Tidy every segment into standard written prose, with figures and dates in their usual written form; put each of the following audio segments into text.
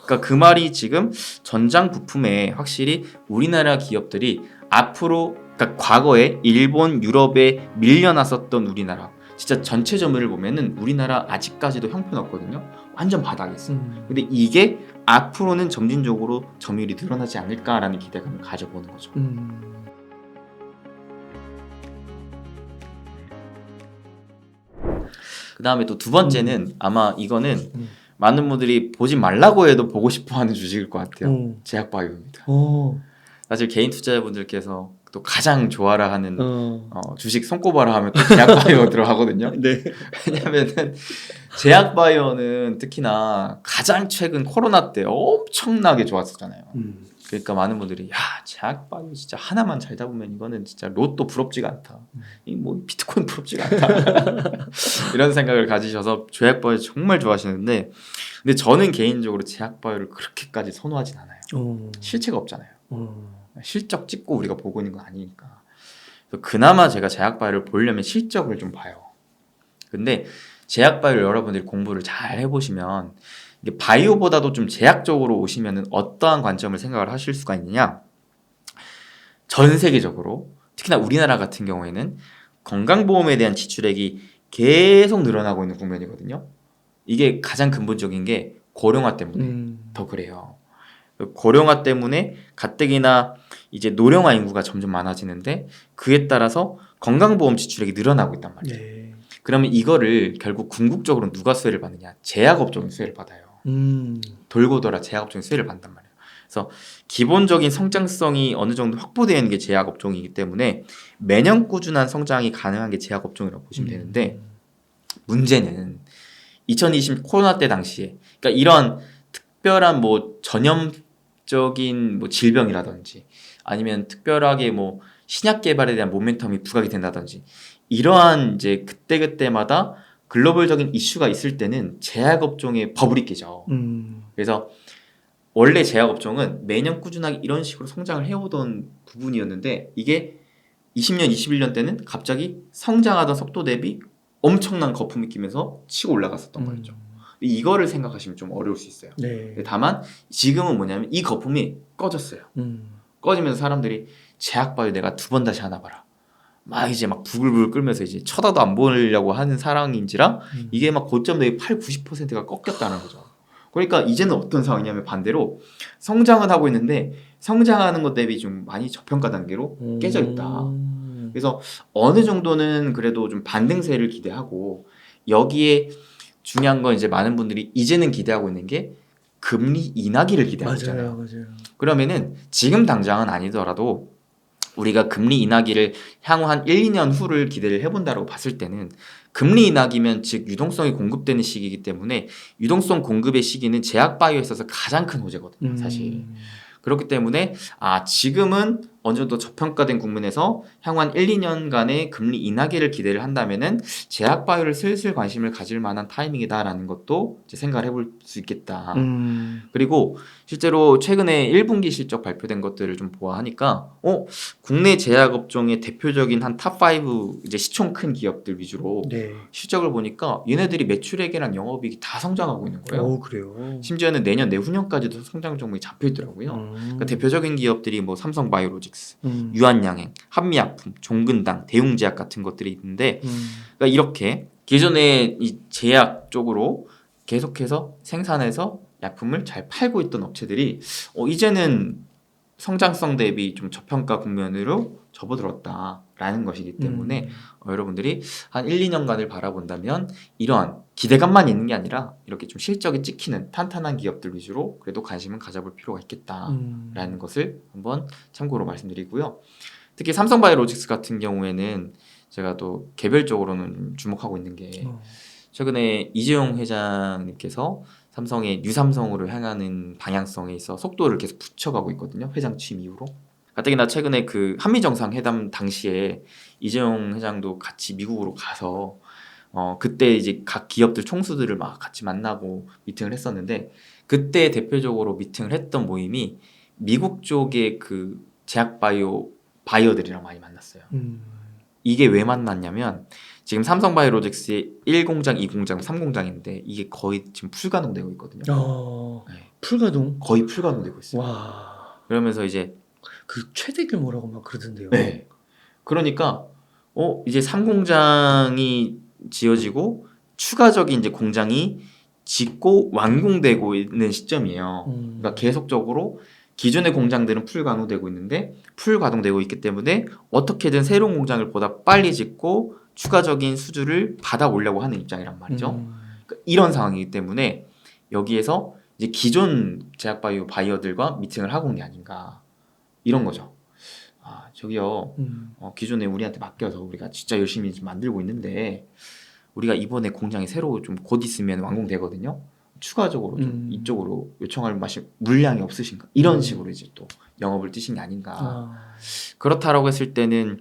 그러니까 그 말이 지금 전장 부품에 확실히 우리나라 기업들이 앞으로 그러니까 과거에 일본, 유럽에 밀려났었던 우리나라 진짜 전체 점유율을 보면은 우리나라 아직까지도 형편없거든요. 완전 바닥에 있어요. 근데 이게 앞으로는 점진적으로 점유율이 늘어나지 않을까라는 기대감을 가져보는 거죠. 그 다음에 또 두 번째는 아마 이거는 많은 분들이 보지 말라고 해도 보고 싶어하는 주식일 것 같아요. 제약바이오입니다. 사실 개인 투자자분들께서 또 가장 좋아라 하는 주식 손꼽아라 하면 또 제약바이오 들어가거든요. 네. 왜냐면은 제약바이오는 특히나 가장 최근 코로나 때 엄청나게 좋았었잖아요. 그러니까 많은 분들이 야 제약바이오 진짜 하나만 잘 잡으면 이거는 진짜 로또 부럽지가 않다. 이 뭐 비트코인 부럽지가 않다. 이런 생각을 가지셔서 제약바이오 정말 좋아하시는데 근데 저는 개인적으로 제약바이오를 그렇게까지 선호하진 않아요. 실체가 없잖아요. 실적 찍고 우리가 보고 있는 건 아니니까. 그래서 그나마 제가 제약바이오를 보려면 실적을 좀 봐요. 근데 제약바이오를 여러분들이 공부를 잘 해보시면 이게 바이오보다도 좀 제약적으로 오시면은 어떠한 관점을 생각을 하실 수가 있느냐? 전 세계적으로 특히나 우리나라 같은 경우에는 건강보험에 대한 지출액이 계속 늘어나고 있는 국면이거든요. 이게 가장 근본적인 게 고령화 때문에 더 그래요. 고령화 때문에 가뜩이나 이제 노령화 인구가 점점 많아지는데 그에 따라서 건강보험 지출액이 늘어나고 있단 말이에요. 네. 그러면 이거를 결국 궁극적으로 누가 수혜를 받느냐? 제약업종이 수혜를 받아요. 돌고 돌아 제약업종이 수혜를 받는단 말이에요. 그래서 기본적인 성장성이 어느 정도 확보되어 있는 게 제약업종이기 때문에 매년 꾸준한 성장이 가능한 게 제약업종이라고 보시면 되는데 문제는 2020 코로나 때 당시에 그러니까 이런 특별한 뭐 전염적인 뭐 질병이라든지 아니면 특별하게 뭐 신약 개발에 대한 모멘텀이 부각이 된다든지 이러한 이제 그때그때마다 글로벌적인 이슈가 있을 때는 제약업종의 버블이 깨져. 그래서 원래 제약업종은 매년 꾸준하게 이런 식으로 성장을 해오던 부분이었는데 이게 20년, 21년 때는 갑자기 성장하던 속도 대비 엄청난 거품이 끼면서 치고 올라갔었던 거였죠. 이거를 생각하시면 좀 어려울 수 있어요. 네. 다만 지금은 뭐냐면 이 거품이 꺼졌어요. 꺼지면서 사람들이 제약바이오 내가 두 번 다시 하나 봐라. 막 이제 막 부글부글 끓면서 이제 쳐다도 안 보려고 하는 상황인지라 이게 막 고점 대비 8, 90%가 꺾였다는 거죠. 그러니까 이제는 어떤 상황이냐면 반대로 성장은 하고 있는데 성장하는 것 대비 좀 많이 저평가 단계로 깨져 있다. 그래서 어느 정도는 그래도 좀 반등세를 기대하고 여기에 중요한 건 이제 많은 분들이 이제는 기대하고 있는 게 금리 인하기를 기대하고 있잖아요. 맞아요. 그러면은 지금 당장은 아니더라도 우리가 금리 인하기를 향후 한 1, 2년 후를 기대를 해본다고 봤을 때는 금리 인하기면 즉 유동성이 공급되는 시기이기 때문에 유동성 공급의 시기는 제약바이오에 있어서 가장 큰 호재거든요. 사실. 그렇기 때문에 지금은 어느 정도 저평가된 국면에서 향후 한 1, 2년간의 금리 인하기를 기대를 한다면은 제약바이오를 슬슬 관심을 가질 만한 타이밍이다라는 것도 이제 생각을 해볼 수 있겠다. 그리고 실제로 최근에 1분기 실적 발표된 것들을 좀 보아하니까 국내 제약업종의 대표적인 한 탑5 이제 시총 큰 기업들 위주로 네. 실적을 보니까 얘네들이 매출액이랑 영업이익이 다 성장하고 있는 거예요. 그래요. 심지어는 내년 내후년까지도 성장 종목이 잡혀 있더라고요. 그러니까 대표적인 기업들이 뭐 삼성바이오로직스, 유한양행, 한미약품, 종근당, 대웅제약 같은 것들이 있는데 그러니까 이렇게 기존에 이 제약 쪽으로 계속해서 생산해서 약품을 잘 팔고 있던 업체들이 이제는 성장성 대비 좀 저평가 국면으로 접어들었다라는 것이기 때문에 여러분들이 한 1, 2년간을 바라본다면 이러한 기대감만 있는 게 아니라 이렇게 좀 실적이 찍히는 탄탄한 기업들 위주로 그래도 관심은 가져볼 필요가 있겠다라는 것을 한번 참고로 말씀드리고요. 특히 삼성바이오로직스 같은 경우에는 제가 또 개별적으로는 주목하고 있는 게 최근에 이재용 회장님께서 삼성의 뉴삼성으로 향하는 방향성에 있어 속도를 계속 붙여가고 있거든요. 회장 취임 이후로. 가뜩이나 최근에 그 한미 정상회담 당시에 이재용 회장도 같이 미국으로 가서 그때 이제 각 기업들 총수들을 막 같이 만나고 미팅을 했었는데 그때 대표적으로 미팅을 했던 모임이 미국 쪽의 그 제약 바이오들이랑 많이 만났어요. 이게 왜 만났냐면 지금 삼성바이오로직스의 1공장, 2공장, 3공장인데 이게 거의 지금 풀가동되고 있거든요. 네. 풀가동? 거의 풀가동되고 있어요. 와. 그러면서 이제 그 최대 규모라고 막 그러던데요. 네. 그러니까 이제 3공장이 지어지고 추가적인 이제 공장이 짓고 완공되고 있는 시점이에요. 그러니까 계속적으로 기존의 공장들은 풀 가동되고 있는데 풀 가동되고 있기 때문에 어떻게든 새로운 공장을 보다 빨리 짓고 추가적인 수주를 받아 오려고 하는 입장이란 말이죠. 그러니까 이런 상황이기 때문에 여기에서 이제 기존 제약바이오 바이어들과 미팅을 하고 온 게 아닌가 이런 거죠. 아 저기요 기존에 우리한테 맡겨서 우리가 진짜 열심히 좀 만들고 있는데 우리가 이번에 공장이 새로 좀 곧 있으면 완공되거든요. 추가적으로 좀 이쪽으로 요청할 맛이 물량이 없으신가 이런 식으로 이제 또 영업을 뛰신 게 아닌가. 그렇다라고 했을 때는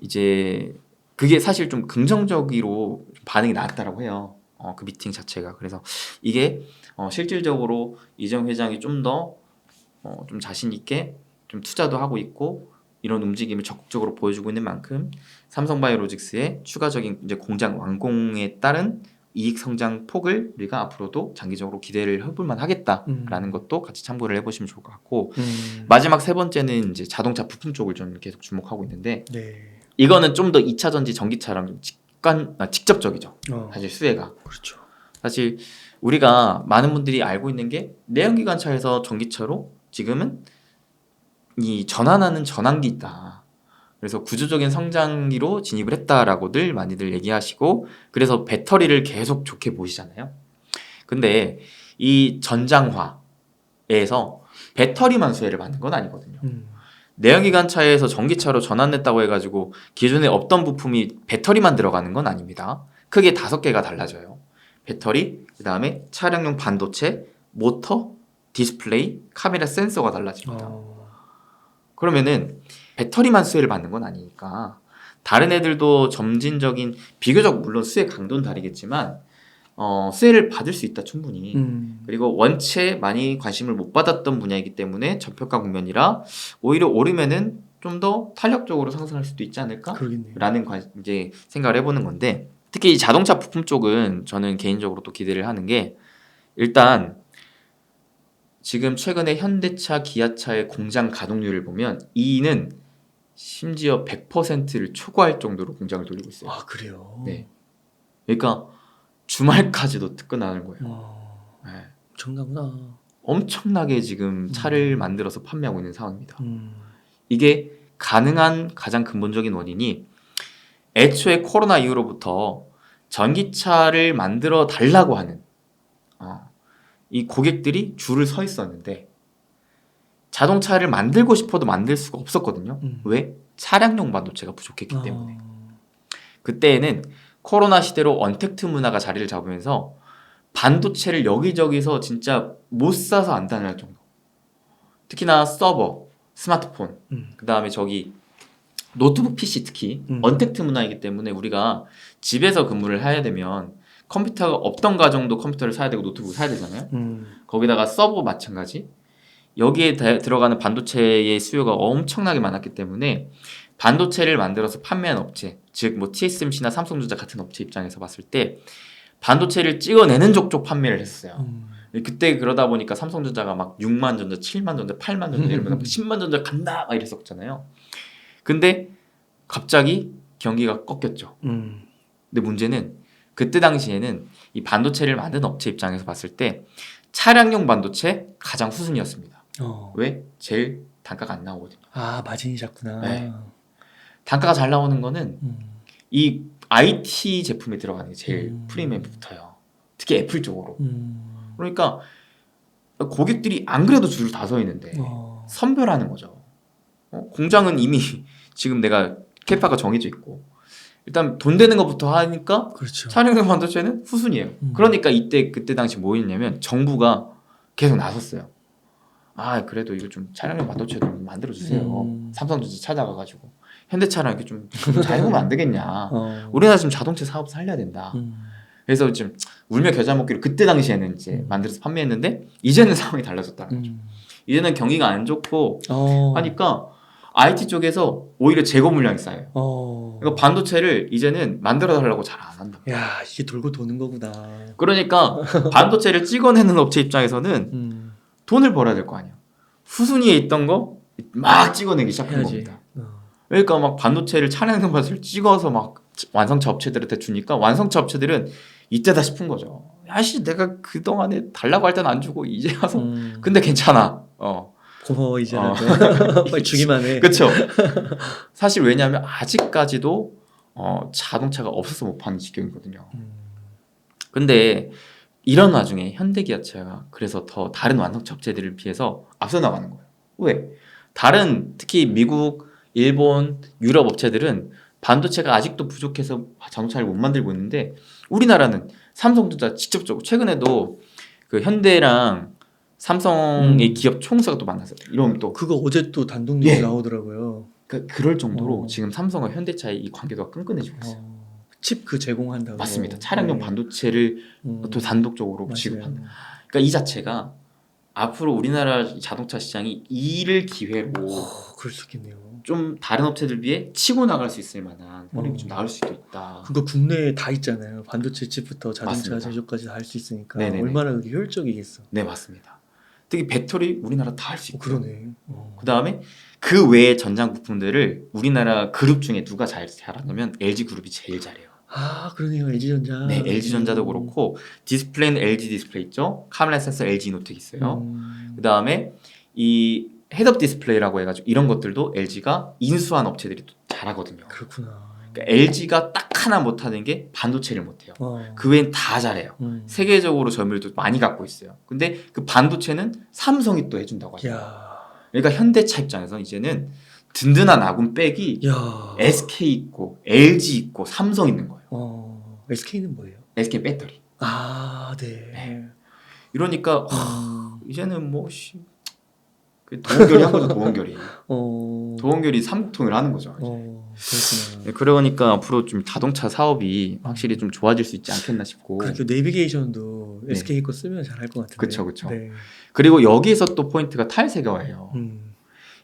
이제 그게 사실 좀 긍정적으로 반응이 나왔다라고 해요. 그 미팅 자체가. 그래서 이게 실질적으로 이정 회장이 좀 더 좀 자신 있게 좀 투자도 하고 있고 이런 움직임을 적극적으로 보여주고 있는 만큼 삼성바이오로직스의 추가적인 이제 공장 완공에 따른 이익 성장 폭을 우리가 앞으로도 장기적으로 기대를 해볼만 하겠다라는 것도 같이 참고를 해보시면 좋을 것 같고 마지막 세 번째는 이제 자동차 부품 쪽을 좀 계속 주목하고 있는데 네. 이거는 좀 더 2차 전지 전기차랑 좀 직접적이죠. 사실 수혜가. 그렇죠. 사실 우리가 많은 분들이 알고 있는 게 내연기관차에서 전기차로 지금은 이 전환하는 전환기 있다. 그래서 구조적인 성장기로 진입을 했다라고들 많이들 얘기하시고 그래서 배터리를 계속 좋게 보시잖아요. 근데 이 전장화에서 배터리만 수혜를 받는 건 아니거든요. 내연기관차에서 전기차로 전환했다고 해가지고 기존에 없던 부품이 배터리만 들어가는 건 아닙니다. 크게 5개가 달라져요. 배터리, 그 다음에 차량용 반도체, 모터, 디스플레이, 카메라 센서가 달라집니다. 그러면은 배터리만 수혜를 받는 건 아니니까 다른 애들도 점진적인 비교적 물론 수혜 강도는 다르겠지만 수혜를 받을 수 있다 충분히. 그리고 원체 많이 관심을 못 받았던 분야이기 때문에 저평가 국면이라 오히려 오르면은 좀 더 탄력적으로 상승할 수도 있지 않을까라는 이제 생각을 해보는 건데 특히 이 자동차 부품 쪽은 저는 개인적으로 또 기대를 하는 게 일단 지금 최근에 현대차, 기아차의 공장 가동률을 보면 이는 심지어 100%를 초과할 정도로 공장을 돌리고 있어요. 아 그래요? 네. 그러니까 주말까지도 특근하는 거예요. 네. 엄청나구나. 엄청나게 지금 차를 만들어서 판매하고 있는 상황입니다. 이게 가능한 가장 근본적인 원인이 애초에 코로나 이후로부터 전기차를 만들어 달라고 하는 이 고객들이 줄을 서 있었는데 자동차를 만들고 싶어도 만들 수가 없었거든요. 왜? 차량용 반도체가 부족했기 때문에. 그때에는 코로나 시대로 언택트 문화가 자리를 잡으면서 반도체를 여기저기서 진짜 못 사서 안 다닐 정도. 특히나 서버, 스마트폰, 그 다음에 저기 노트북 PC 특히 언택트 문화이기 때문에 우리가 집에서 근무를 해야 되면 컴퓨터가 없던 가정도 컴퓨터를 사야 되고 노트북을 사야 되잖아요. 거기다가 서버 마찬가지. 여기에 들어가는 반도체의 수요가 엄청나게 많았기 때문에 반도체를 만들어서 판매한 업체, 즉 뭐 TSMC나 삼성전자 같은 업체 입장에서 봤을 때 반도체를 찍어내는 족족 판매를 했어요. 그때 그러다 보니까 삼성전자가 막 6만 전자, 7만 전자, 8만 전자 이러면서 10만 전자 간다 막 이랬었잖아요. 근데 갑자기 경기가 꺾였죠. 근데 문제는 그때 당시에는 이 반도체를 만든 업체 입장에서 봤을 때 차량용 반도체 가장 수순이었습니다. 왜? 제일 단가가 안 나오거든요. 아 마진이 작구나. 네. 단가가 잘 나오는 거는 이 IT 제품에 들어가는 게 제일 프리미엄이 붙어요. 특히 애플 쪽으로. 그러니까 고객들이 안 그래도 줄을 다 서 있는데 선별하는 거죠. 공장은 이미 지금 내가 캐파가 정해져 있고 일단 돈 되는 것부터 하니까 그렇죠. 차량용 반도체는 후순이에요. 그러니까 그때 당시 뭐 했냐면 정부가 계속 나섰어요. 아 그래도 이거 좀 차량용 반도체 좀 만들어 주세요. 삼성전자 찾아가가지고 현대차랑 이렇게 좀 잘 해보면 안 되겠냐. 우리나라 지금 자동차 사업 살려야 된다. 그래서 지금 울며 겨자 먹기로 그때 당시에는 이제 만들어서 판매했는데 이제는 상황이 달라졌다는 거죠. 이제는 경기가 안 좋고 하니까 IT 쪽에서 오히려 재고 물량이 쌓여요. 어. 그러니까 반도체를 이제는 만들어 달라고 잘 안 한다. 야, 이게 돌고 도는 거구나. 그러니까 반도체를 찍어내는 업체 입장에서는 돈을 벌어야 될 거 아니야. 후순위에 있던 거 막 찍어내기 시작한 해야지. 겁니다. 그러니까 막 반도체를 차량용 반도체를 찍어서 막 완성차 업체들한테 주니까 완성차 업체들은 이때다 싶은 거죠. 야씨 내가 그동안에 달라고 할 땐 안 주고 이제 와서 근데 괜찮아. 고마워 이제라도 빨리 주기만 해. 그렇죠. 사실 왜냐하면 아직까지도 자동차가 없어서 못 파는 지경이거든요. 근데 이런 와중에 현대기아차가 그래서 더 다른 완성차 업체들을 비해서 앞서 나가는 거예요. 왜? 다른 특히 미국, 일본, 유럽 업체들은 반도체가 아직도 부족해서 자동차를 못 만들고 있는데 우리나라는 삼성전자 직접적으로 최근에도 그 현대랑 삼성의 기업 총수가 또 만났어요. 이러면 또 그거 어제 또 단독 뉴스 예. 나오더라고요. 그럴 정도로 어. 지금 삼성과 현대차의 이 관계가 끈끈해지고 있어요. 칩 그 제공한다고. 맞습니다. 차량용 반도체를 또 단독적으로 맞아요. 지급한다. 그러니까 이 자체가 앞으로 우리나라 자동차 시장이 이를 기회로 그럴 수 있겠네요. 좀 다른 업체들 비해 치고 나갈 수 있을 만한 흐름이 좀 나올 수도 있다. 그거 국내에 다 있잖아요. 반도체 칩부터 자동차 맞습니다. 제조까지 다 할 수 있으니까 네네네. 얼마나 그게 효율적이겠어. 네 맞습니다. 특히 배터리 우리나라 다 할 수 있고. 그러네. 그 다음에 그 외의 전장 부품들을 우리나라 그룹 중에 누가 잘하냐면 LG 그룹이 제일 잘해요. 아 그러네요. LG전자. 네, LG전자도 그렇고 디스플레이는 LG 디스플레이 있죠. 카메라 센서 LG 이노텍 있어요. 그 다음에 이 헤드업 디스플레이라고 해가지고 이런 것들도 LG가 인수한 업체들이 또 잘하거든요. 그렇구나. 그러니까 LG가 딱 하나 못하는 게 반도체를 못해요. 그 외엔 다 잘해요. 세계적으로 점유율도 많이 갖고 있어요. 근데 그 반도체는 삼성이 또 해준다고 하죠. 야. 그러니까 현대차 입장에서 이제는 든든한 아군 백이 야. SK 있고 LG 있고 삼성 있는 거예요. SK는 뭐예요? SK 배터리. 아, 네. 네. 이러니까 이제는 뭐 그 도원결이 한 거죠. 도원결이. 도원결이 삼국통일 하는 거죠. 그렇구나. 네, 그러니까 앞으로 좀 자동차 사업이 확실히 좀 좋아질 수 있지 않겠나 싶고. 그렇게 내비게이션도 네. SK 거 쓰면 잘할 것 같은데. 그쵸, 그쵸. 네. 그리고 여기에서 또 포인트가 탈세가예요.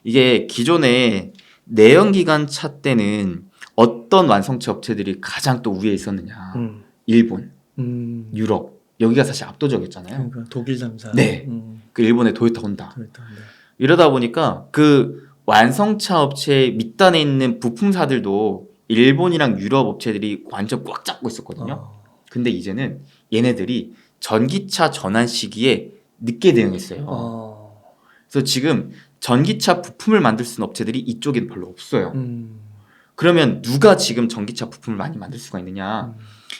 이게 기존에 내연기관 차 때는 어떤 완성차 업체들이 가장 또 위에 있었느냐. 일본, 유럽 여기가 사실 압도적이었잖아요. 그러니까 독일 3사. 네. 그 일본의 토요타 혼다. 토요타 혼다. 이러다 보니까 그 완성차 업체 밑단에 있는 부품사들도 일본이랑 유럽 업체들이 완전 꽉 잡고 있었거든요. 근데 이제는 얘네들이 전기차 전환 시기에 늦게 대응했어요. 그래서 지금 전기차 부품을 만들 수 있는 업체들이 이쪽엔 별로 없어요. 그러면 누가 지금 전기차 부품을 많이 만들 수가 있느냐?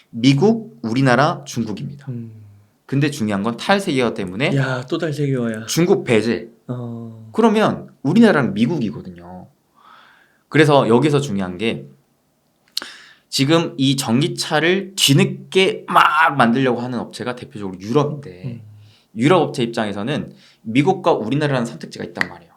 미국, 우리나라, 중국입니다. 근데 중요한 건 탈세계화 때문에 야, 또 탈세계화야. 중국 배제. 그러면 우리나라는 미국이거든요. 그래서 여기서 중요한 게 지금 이 전기차를 뒤늦게 막 만들려고 하는 업체가 대표적으로 유럽인데 유럽 업체 입장에서는 미국과 우리나라라는 선택지가 있단 말이에요.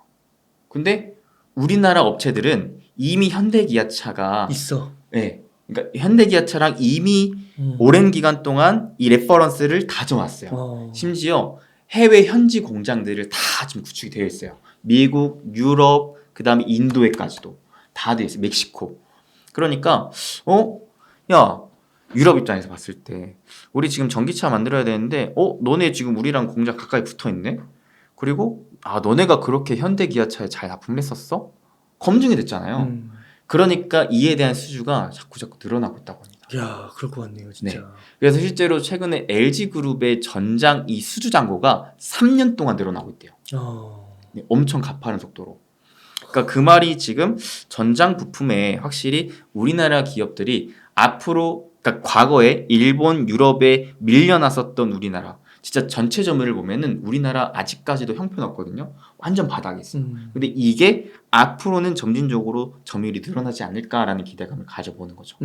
근데 우리나라 업체들은 이미 현대기아차가 있어. 네. 그러니까 현대기아차랑 이미 오랜 기간 동안 이 레퍼런스를 다져왔어요. 심지어 해외 현지 공장들을 다 지금 구축이 되어 있어요. 미국, 유럽, 그 다음에 인도에까지도 다 되어 있어요. 멕시코. 그러니까 야 유럽 입장에서 봤을 때 우리 지금 전기차 만들어야 되는데 너네 지금 우리랑 공장 가까이 붙어있네? 그리고 너네가 그렇게 현대기아차에 잘 납품을 했었어? 검증이 됐잖아요. 그러니까 이에 대한 수주가 자꾸 늘어나고 있다고 합니다. 야, 그럴 것 같네요, 진짜. 네. 그래서 실제로 최근에 LG그룹의 전장 이 수주 잔고가 3년 동안 늘어나고 있대요. 네, 엄청 가파른 속도로. 그러니까 그 말이 지금 전장 부품에 확실히 우리나라 기업들이 앞으로 그러니까 과거에 일본, 유럽에 밀려났었던 우리나라 진짜 전체 점유율을 보면은 우리나라 아직까지도 형편없거든요. 완전 바닥에 있어요. 근데 이게 앞으로는 점진적으로 점유율이 늘어나지 않을까라는 기대감을 가져보는 거죠.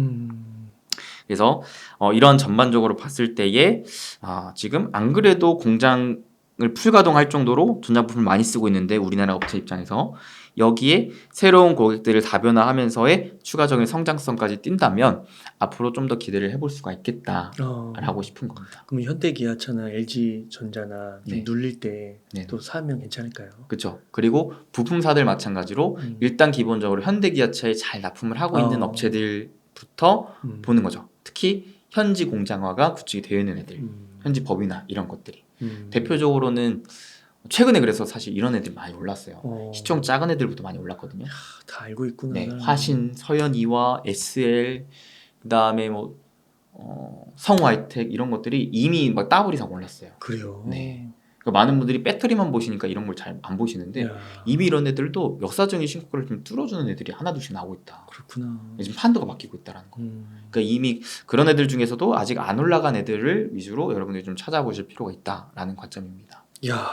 그래서 이런 전반적으로 봤을 때에 지금 안 그래도 공장 풀가동할 정도로 전자부품을 많이 쓰고 있는데 우리나라 업체 입장에서 여기에 새로운 고객들을 다변화하면서의 추가적인 성장성까지 띈다면 앞으로 좀 더 기대를 해볼 수가 있겠다라고 싶은 겁니다. 그럼 현대기아차나 LG전자나 좀 네. 눌릴 때 네. 또 사면 괜찮을까요? 그렇죠. 그리고 부품사들 마찬가지로 일단 기본적으로 현대기아차에 잘 납품을 하고 있는 업체들부터 보는 거죠. 특히 현지 공장화가 구축이 되어 있는 애들, 현지 법인화 이런 것들이 대표적으로는 최근에 그래서 사실 이런 애들 많이 올랐어요. 시총 작은 애들부터 많이 올랐거든요. 다 알고 있구나. 네, 화신, 서현이와 SL, 그다음에 뭐 성화이텍 이런 것들이 이미 막 더블 이상 올랐어요. 그래요. 네. 그러니까 많은 분들이 배터리만 보시니까 이런 걸 잘 안 보시는데 야. 이미 이런 애들도 역사적인 신고가를 좀 뚫어주는 애들이 하나둘씩 나오고 있다. 그렇구나. 지금 판도가 바뀌고 있다라는 거. 그러니까 이미 그런 애들 중에서도 아직 안 올라간 애들을 위주로 여러분들이 좀 찾아보실 필요가 있다라는 관점입니다. 야,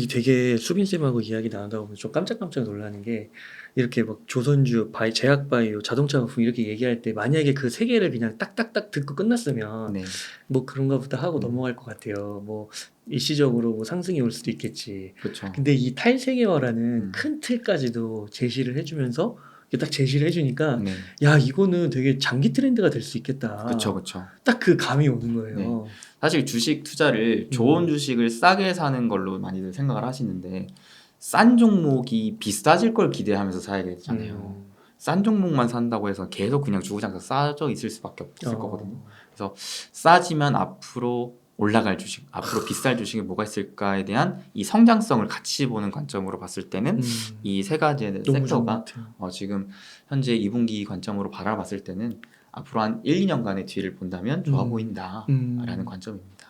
되게 수빈 쌤하고 이야기 나누다 보면 좀 깜짝깜짝 놀라는 게 이렇게 막 조선주, 제약바이오, 자동차 부품 이렇게 얘기할 때 만약에 그 세 개를 그냥 딱딱딱 듣고 끝났으면 네, 뭐 그런가 보다 하고 넘어갈 것 같아요. 뭐 일시적으로 뭐 상승이 올 수도 있겠지. 그렇죠. 근데 이 탈세계화라는 큰 틀까지도 제시를 해주면서 이렇게 딱 제시를 해주니까 네, 야, 이거는 되게 장기 트렌드가 될 수 있겠다. 그렇죠, 그렇죠. 딱 그 감이 오는 거예요. 사실 주식 투자를 좋은 주식을 싸게 사는 걸로 많이들 생각을 하시는데 싼 종목이 비싸질 걸 기대하면서 사야 되잖아요. 싼 종목만 산다고 해서 계속 그냥 주구장창 싸져 있을 수밖에 없을 거거든요. 그래서 싸지만 앞으로 올라갈 주식, 앞으로 비쌀 주식이 뭐가 있을까에 대한 이 성장성을 같이 보는 관점으로 봤을 때는 이 세 가지의 너무 좋은 섹터가 것 같아요. 지금 현재 2분기 관점으로 바라봤을 때는 앞으로 한 1, 2년간의 뒤를 본다면 좋아 보인다라는 관점입니다.